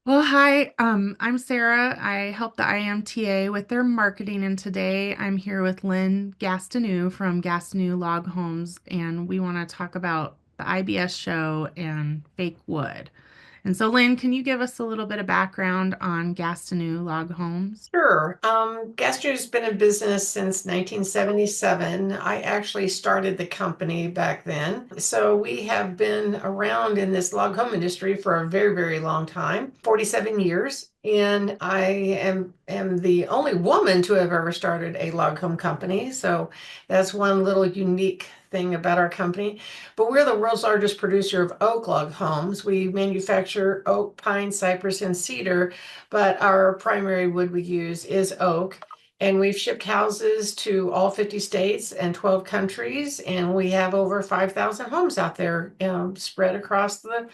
Well, hi, I'm Sarah. I help the IMTA with their marketing, and today I'm here with Lynn Gastineau from Gastineau Log Homes, and we want to talk about the IBS show and fake wood. And so, Lynn, can you give us a little bit of background on Gastineau Log Homes? Sure. Gastrow's been in business since 1977. I actually started the company back then. So we have been around in this log home industry for a very, very long time, 47 years. And I am the only woman to have ever started a log home company. So that's one little unique thing about our company. But we're the world's largest producer of oak log homes. We manufacture oak, pine, cypress, and cedar, but our primary wood we use is oak. And we've shipped houses to all 50 states and 12 countries, and we have over 5,000 homes out there spread across the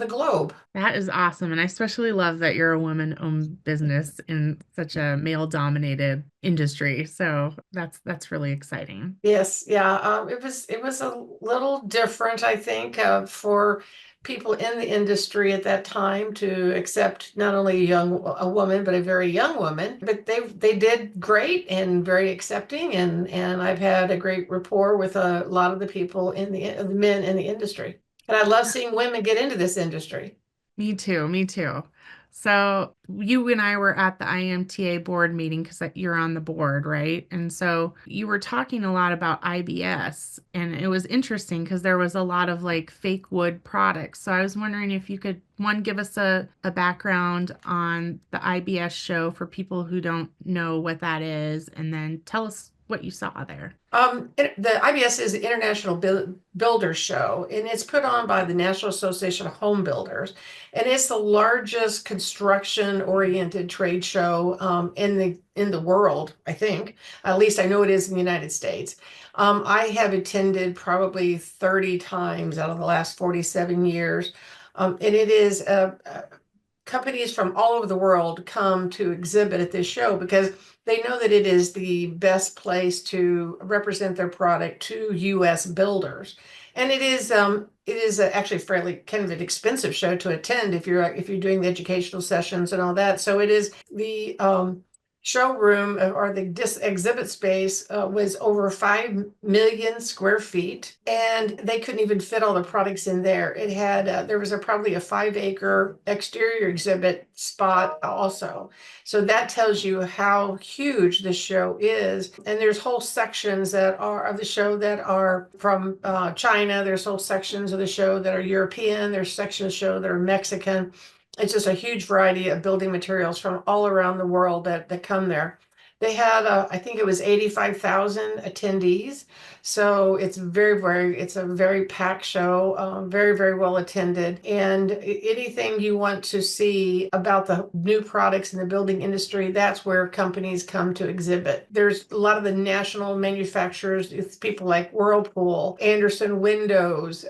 globe. That is awesome, and I especially love that you're a woman-owned business in such a male-dominated industry. So that's really exciting. Yes, yeah. It was a little different, I think, for people in the industry at that time to accept not only a woman, but a very young woman. But they did great and very accepting, and I've had a great rapport with a lot of the people the men in the industry. And I love seeing women get into this industry. Me too, me too. So you and I were at the IMTA board meeting because you're on the board, right? And so you were talking a lot about IBS, and it was interesting because there was a lot of like fake wood products. So I was wondering if you could, one, give us a background on the IBS show for people who don't know what that is, and then tell us what you saw there. The IBS is the International Builder Show, and it's put on by the National Association of Home Builders, and it's the largest construction-oriented trade show in the world, I think. At least I know it is in the United States. I have attended probably 30 times out of the last 47 years, and it is companies from all over the world come to exhibit at this show because they know that it is the best place to represent their product to U.S. builders. And it is actually fairly kind of an expensive show to attend if you're doing the educational sessions and all that. So it is the showroom or the exhibit space was over 5 million square feet, and they couldn't even fit all the products in there. There was probably a 5-acre exterior exhibit spot also. So that tells you how huge the show is. And there's whole sections that are of the show that are from China. There's whole sections of the show that are European. There's sections of the show that are Mexican. It's just a huge variety of building materials from all around the world that come there. They had, I think it was 85,000 attendees. So it's a very packed show, very, very well attended. And anything you want to see about the new products in the building industry, that's where companies come to exhibit. There's a lot of the national manufacturers, it's people like Whirlpool, Anderson Windows,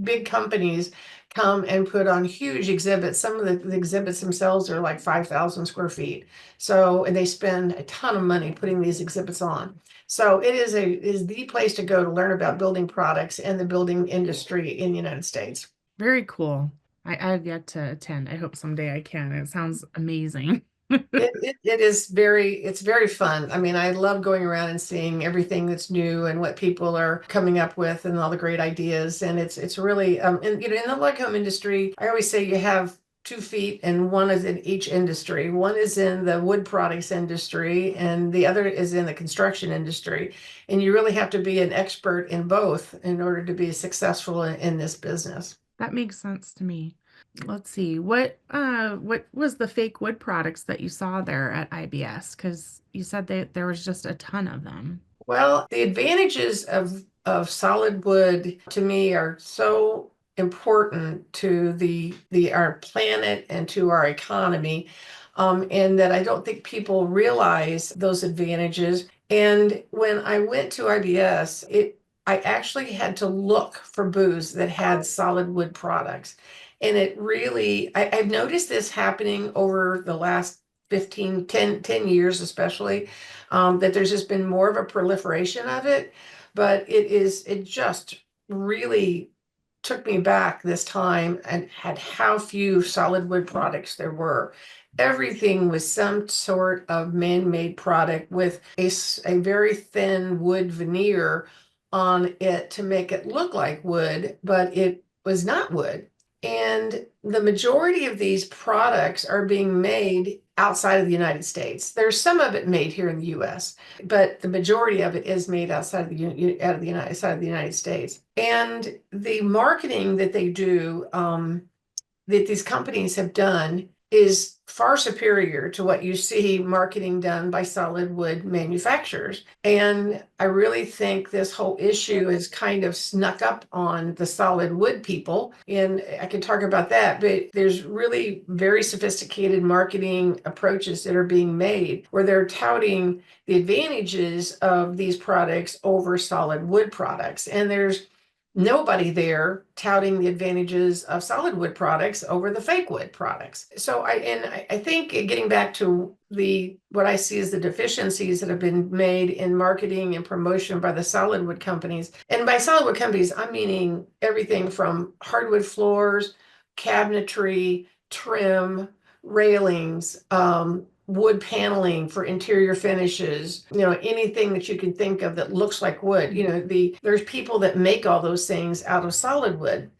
big companies come and put on huge exhibits. Some of the exhibits themselves are like 5,000 square feet. So, and they spend a ton of money putting these exhibits on. So it is the place to go to learn about building products and the building industry in the United States. Very cool. I've yet to attend. I hope someday I can. It sounds amazing. It's very fun. I mean, I love going around and seeing everything that's new and what people are coming up with and all the great ideas. And it's really and in the log home industry, I always say you have 2 feet and one is in each industry. One is in the wood products industry and the other is in the construction industry. And you really have to be an expert in both in order to be successful in this business. That makes sense to me. Let's see. What was the fake wood products that you saw there at IBS? Because you said that there was just a ton of them. Well, the advantages of solid wood to me are so important to the our planet and to our economy, and that I don't think people realize those advantages. And when I went to IBS, I actually had to look for booths that had solid wood products. And I've noticed this happening over the last 10 years, especially that there's just been more of a proliferation of it, but it just really took me back this time and had how few solid wood products there were. Everything was some sort of man-made product with a very thin wood veneer on it to make it look like wood, but it was not wood. And the majority of these products are being made outside of the United States. There's some of it made here in the US, but the majority of it is made outside of the United States. And the marketing that they do, that these companies have done, is far superior to what you see marketing done by solid wood manufacturers. And I really think this whole issue is kind of snuck up on the solid wood people. And I can talk about that, but there's really very sophisticated marketing approaches that are being made where they're touting the advantages of these products over solid wood products. And there's nobody there touting the advantages of solid wood products over the fake wood products. So I think getting back to what I see as the deficiencies that have been made in marketing and promotion by the solid wood companies. And by solid wood companies, I'm meaning everything from hardwood floors, cabinetry, trim, railings, wood paneling for interior finishes, anything that you can think of that looks like wood. There's people that make all those things out of solid wood.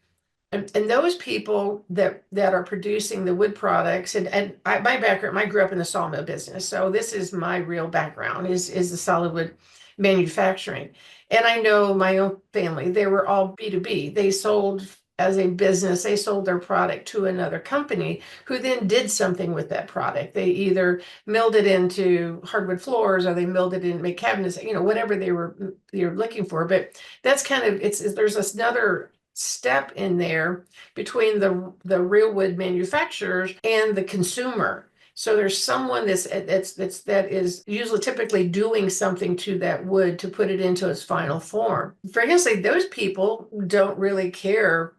And those people that are producing the wood products, my background, I grew up in the sawmill business, so this is my real background is the solid wood manufacturing. And I know my own family, they were all B2B. They sold as a business, they sold their product to another company who then did something with that product. They either milled it into hardwood floors or they milled it in, made cabinets, whatever they were looking for. But that's kind of, there's another step in there between the real wood manufacturers and the consumer. So there's someone that is usually typically doing something to that wood to put it into its final form. For instance, those people don't really care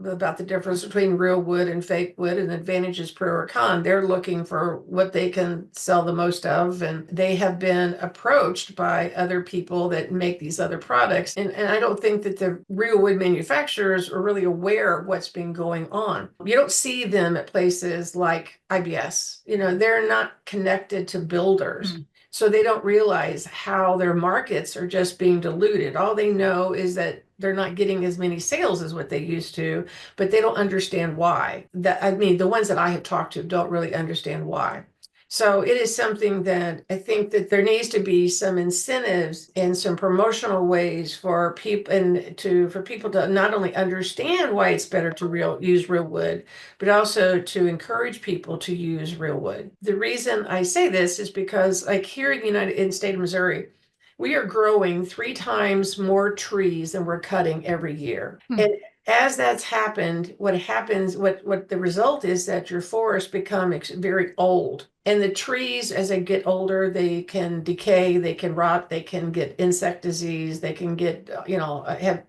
about the difference between real wood and fake wood and advantages pro or con. They're looking for what they can sell the most of, and they have been approached by other people that make these other products. And I don't think that the real wood manufacturers are really aware of what's been going on. You don't see them at places like IBS. They're not connected to builders. So they don't realize how their markets are just being diluted. All they know is that they're not getting as many sales as what they used to, but they don't understand why. The ones that I have talked to don't really understand why. So it is something that I think that there needs to be some incentives and some promotional ways for people to not only understand why it's better to use real wood, but also to encourage people to use real wood. The reason I say this is because, like here in the state of Missouri, we are growing 3 times more trees than we're cutting every year. And as that's happened, what the result is that your forests become very old. And the trees, as they get older, they can decay, they can rot, they can get insect disease, they can get,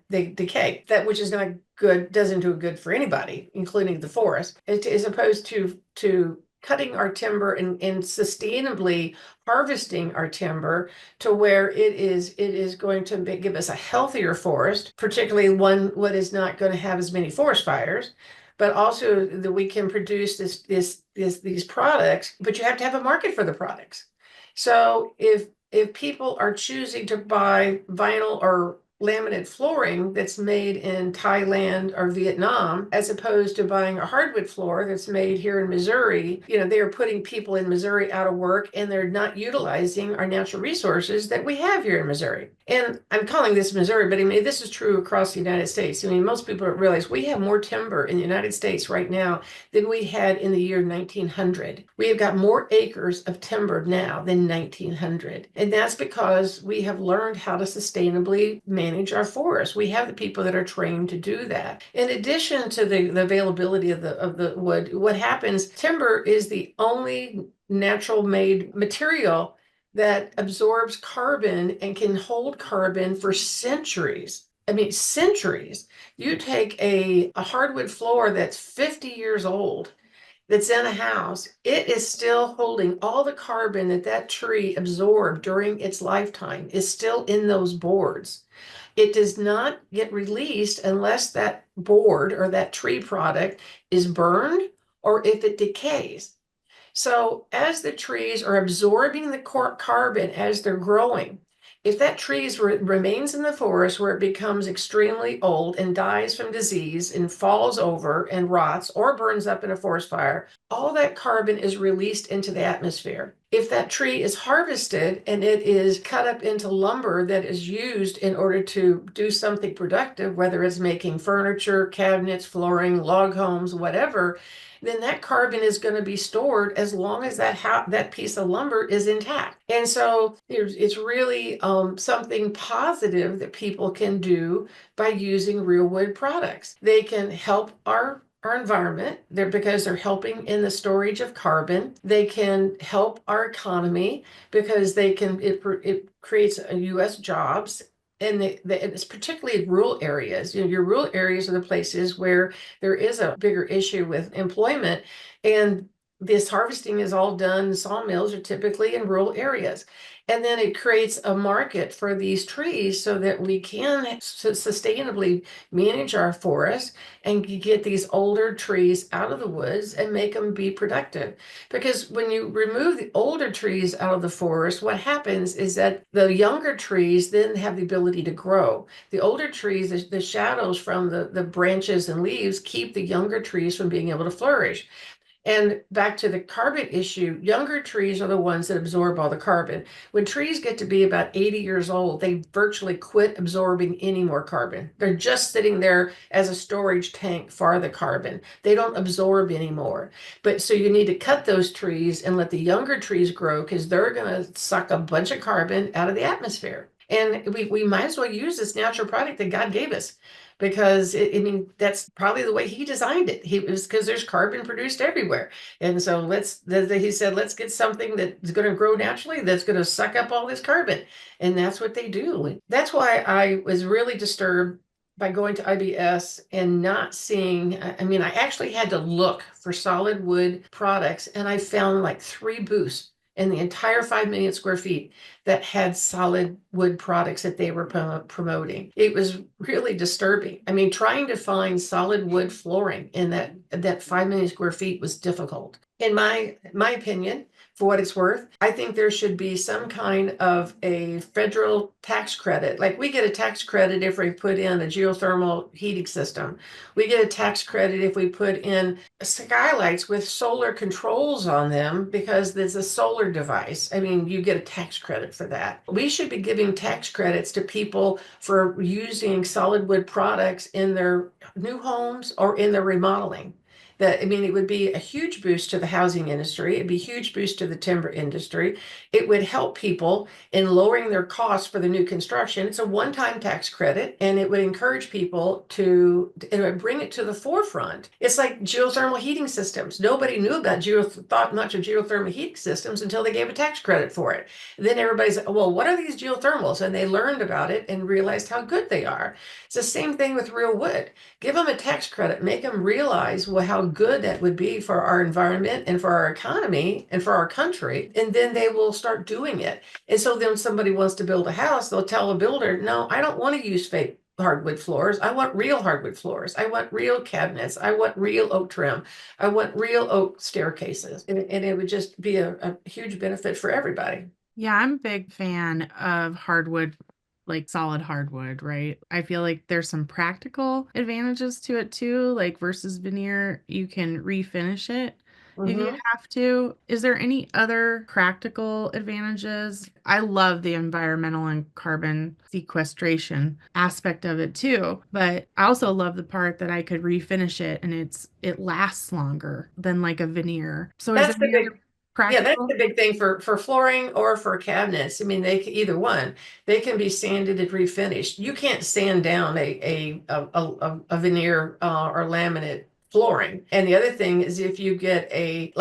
they decay. That which is not good, doesn't do good for anybody, including the forest, as opposed to cutting our timber and sustainably harvesting our timber to where it is going to give us a healthier forest, particularly one what is not going to have as many forest fires, but also that we can produce these products, but you have to have a market for the products. So if people are choosing to buy vinyl or laminate flooring that's made in Thailand or Vietnam, as opposed to buying a hardwood floor that's made here in Missouri, they are putting people in Missouri out of work and they're not utilizing our natural resources that we have here in Missouri. And I'm calling this Missouri, but this is true across the United States. Most people don't realize we have more timber in the United States right now than we had in the year 1900. We have got more acres of timber now than 1900. And that's because we have learned how to sustainably manage our forests. We have the people that are trained to do that. In addition to the availability of the wood, what happens, timber is the only natural made material that absorbs carbon and can hold carbon for centuries. Centuries. You take a hardwood floor that's 50 years old, that's in a house, it is still holding all the carbon that tree absorbed during its lifetime is still in those boards. It does not get released unless that board or that tree product is burned or if it decays. So as the trees are absorbing the carbon as they're growing, if that tree remains in the forest where it becomes extremely old and dies from disease and falls over and rots or burns up in a forest fire, all that carbon is released into the atmosphere. If that tree is harvested and it is cut up into lumber that is used in order to do something productive, whether it's making furniture, cabinets, flooring, log homes, whatever, then that carbon is going to be stored as long as that piece of lumber is intact. And so it's really something positive that people can do by using real wood products. They can help our environment there because they're helping in the storage of carbon. They can help our economy because it creates U.S. jobs. And it's particularly in rural areas. Your rural areas are the places where there is a bigger issue with employment. And this harvesting is all done, sawmills are typically in rural areas. And then it creates a market for these trees so that we can sustainably manage our forests and get these older trees out of the woods and make them be productive. Because when you remove the older trees out of the forest, what happens is that the younger trees then have the ability to grow. The older trees, the shadows from the branches and leaves keep the younger trees from being able to flourish. And back to the carbon issue, younger trees are the ones that absorb all the carbon. When trees get to be about 80 years old, they virtually quit absorbing any more carbon. They're just sitting there as a storage tank for the carbon. They don't absorb anymore. But so you need to cut those trees and let the younger trees grow because they're going to suck a bunch of carbon out of the atmosphere. And we might as well use this natural product that God gave us because I mean that's probably the way he designed it. He was because there's carbon produced everywhere, and so he said let's get something that's going to grow naturally that's going to suck up all this carbon, and that's what they do. That's why I was really disturbed by going to IBS and not seeing. I mean, I actually had to look for solid wood products, and I found like 3 booths in the entire 5 million square feet that had solid wood products that they were promoting. It was really disturbing. I mean, trying to find solid wood flooring in that 5 million square feet was difficult. In my opinion, for what it's worth, I think there should be some kind of a federal tax credit. Like we get a tax credit if we put in a geothermal heating system. We get a tax credit if we put in skylights with solar controls on them because there's a solar device. I mean, you get a tax credit for that. We should be giving tax credits to people for using solid wood products in their new homes or in their remodeling. That, I mean, it would be a huge boost to the housing industry. It'd be a huge boost to the timber industry. It would help people in lowering their costs for the new construction. It's a one-time tax credit, and it would encourage people it would bring it to the forefront. It's like geothermal heating systems. Nobody knew about thought much of geothermal heating systems until they gave a tax credit for it. And then everybody's like, well, what are these geothermals? And they learned about it and realized how good they are. It's the same thing with real wood. Give them a tax credit, make them realize how good that would be for our environment and for our economy and for our country, and then they will start doing it. And so then somebody wants to build a house, they'll tell a builder, no, I don't want to use fake hardwood floors. I want real hardwood floors. I want real cabinets. I want real oak trim. I want real oak staircases. And it would just be a huge benefit for everybody. Yeah, I'm a big fan of hardwood, like solid hardwood, right? I feel like there's some practical advantages to it too, like versus veneer, you can refinish it if you Hmm. have to. Is there any other practical advantages? I love the environmental and carbon sequestration aspect of it too, but I also love the part that I could refinish it and it lasts longer than like a veneer. So is there That's the any other big Yeah, that's practical? the big thing for flooring or for cabinets. I mean, either one. They can be sanded and refinished. You can't sand down a veneer or laminate flooring. And the other thing is if you get a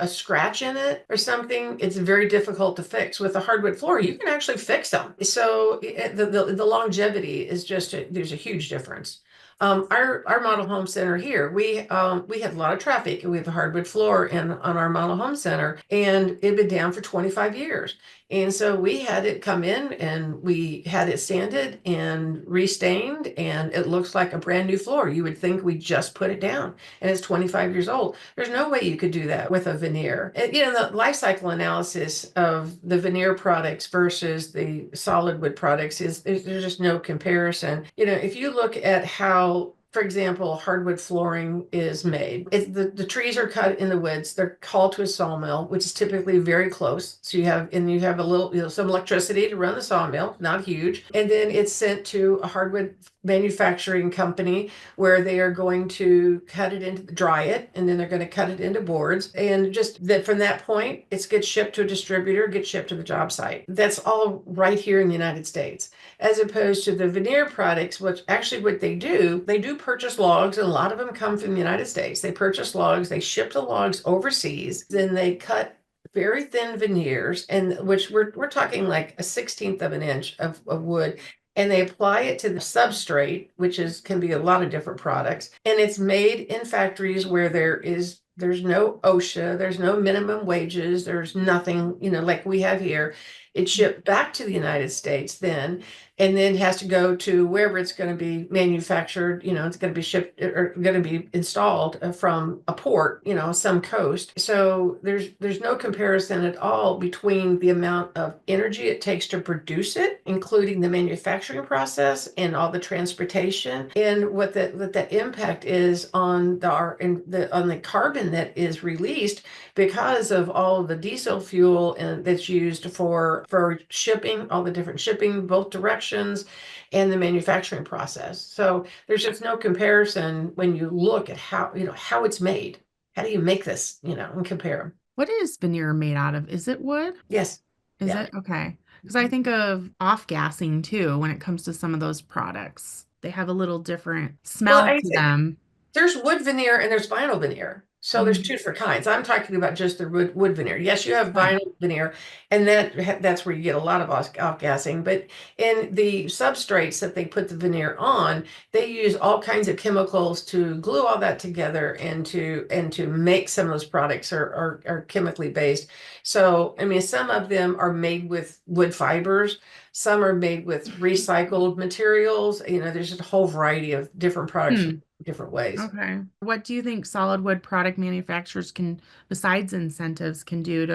scratch in it or something, it's very difficult to fix. With a hardwood floor, you can actually fix them. So the longevity is there's a huge difference. Our model home center here, we had a lot of traffic, and we have a hardwood floor in on our model home center, and it had been down for 25 years. And so we had it come in and we had it sanded and restained, and it looks like a brand new floor. You would think we just put it down, and it's 25 years old. There's no way you could do that with a veneer. The life cycle analysis of the veneer products versus the solid wood products there's just no comparison. If you look at how, for example, hardwood flooring is made. The trees are cut in the woods. They're hauled to a sawmill, which is typically very close. So you have a little, some electricity to run the sawmill, not huge. And then it's sent to a hardwood manufacturing company where they are going to cut it into, dry it, and then they're going to cut it into boards. And just that from that point, it gets shipped to a distributor, gets shipped to the job site. That's all right here in the United States, as opposed to the veneer products, which actually what they do purchase logs, and a lot of them come from the United States. They purchase logs, they ship the logs overseas, then they cut very thin veneers, and which we're talking like a 16th of an inch of wood, and they apply it to the substrate, which is can be a lot of different products, and it's made in factories where there's no OSHA, there's no minimum wages, there's nothing, like we have here. It's shipped back to the United States then, and then has to go to wherever it's going to be manufactured. It's going to be shipped or going to be installed from a port, some coast. So there's no comparison at all between the amount of energy it takes to produce it, including the manufacturing process and all the transportation, and what that impact is on the carbon that is released because of all the diesel fuel and that's used for shipping, all the different shipping, both directions, and the manufacturing process. So there's just no comparison when you look at how it's made. How do you make this, and compare them? What is veneer made out of? Is it wood? Yes. Is Yeah. it? Okay. Because I think of off-gassing too when it comes to some of those products. They have a little different Well, smell I to think them. there's wood veneer and there's vinyl veneer. So there's two Mhm. different kinds. I'm talking about just the wood veneer. Yes, you have Okay. vinyl veneer, and that's where you get a lot of off-gassing. But in the substrates that they put the veneer on, they use all kinds of chemicals to glue all that together and to make some of those products are chemically based. So I mean, some of them are made with wood fibers. Some are made with recycled materials. There's just a whole variety of different products Hmm. different ways. Okay. What do you think solid wood product manufacturers can, besides incentives, can do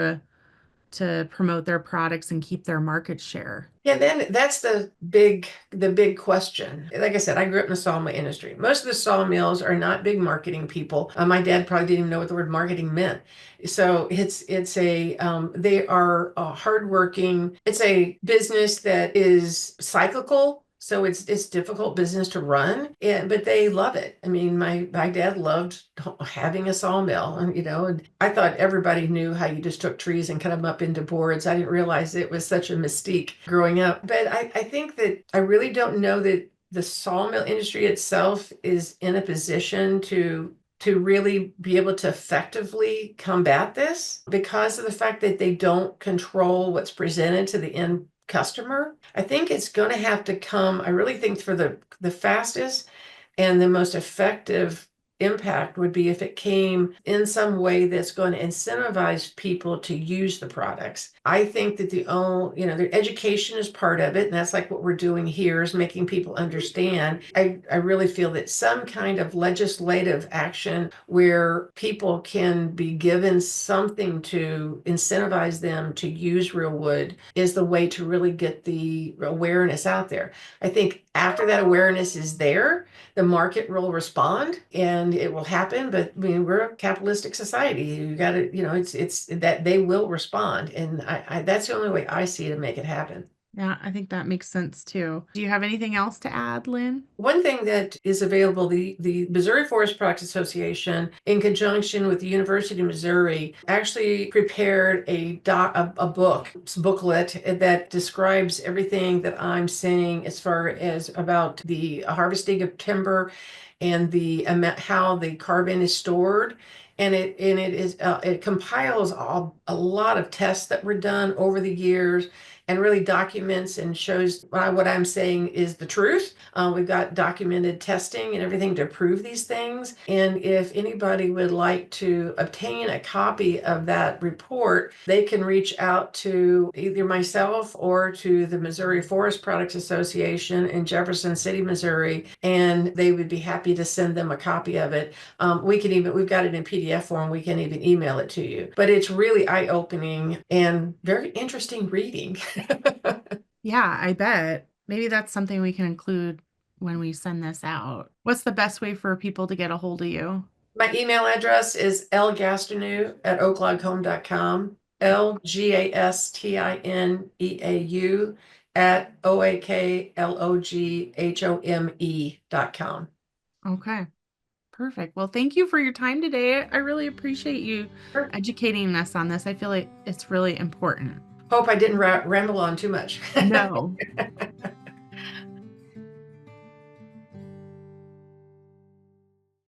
to promote their products and keep their market share? Yeah, then that's the big question. Like I said, I grew up in the sawmill industry. Most of the sawmills are not big marketing people. My dad probably didn't even know what the word marketing meant. So they are hardworking. It's a business that is cyclical. So it's difficult business to run, but they love it. I mean, my dad loved having a sawmill, and I thought everybody knew how you just took trees and cut them up into boards. I didn't realize it was such a mystique growing up. But I think that I really don't know that the sawmill industry itself is in a position to really be able to effectively combat this because of the fact that they don't control what's presented to the end customer. I think it's going to have to come, I really think for the fastest and the most effective impact would be if it came in some way that's going to incentivize people to use the products. I think that the education is part of it, and that's like what we're doing here is making people understand. I really feel that some kind of legislative action where people can be given something to incentivize them to use real wood is the way to really get the awareness out there. I think after that awareness is there, the market will respond and it will happen. But I mean, we're a capitalistic society. You got to, it's that they will respond, and that's the only way I see to make it happen. Yeah, I think that makes sense too. Do you have anything else to add, Lynn? One thing that is available, the Missouri Forest Products Association, in conjunction with the University of Missouri, actually prepared a booklet that describes everything that I'm saying as far as about the harvesting of timber and the amount how the carbon is stored. And it compiles a lot of tests that were done over the years and really documents and shows what I'm saying is the truth. We've got documented testing and everything to prove these things. And if anybody would like to obtain a copy of that report, they can reach out to either myself or to the Missouri Forest Products Association in Jefferson City, Missouri, and they would be happy to send them a copy of it. We've got it in PDF form. We can even email it to you. But it's really eye-opening and very interesting reading. Yeah, I bet. Maybe that's something we can include when we send this out. What's the best way for people to get a hold of you? My email address is lgastineau@oakloghome.com, LGASTINEAU @OAKLOGHOME.com. Okay, perfect. Well, thank you for your time today. I really appreciate you Sure. educating us on this. I feel like it's really important. Hope I didn't ramble on too much. No.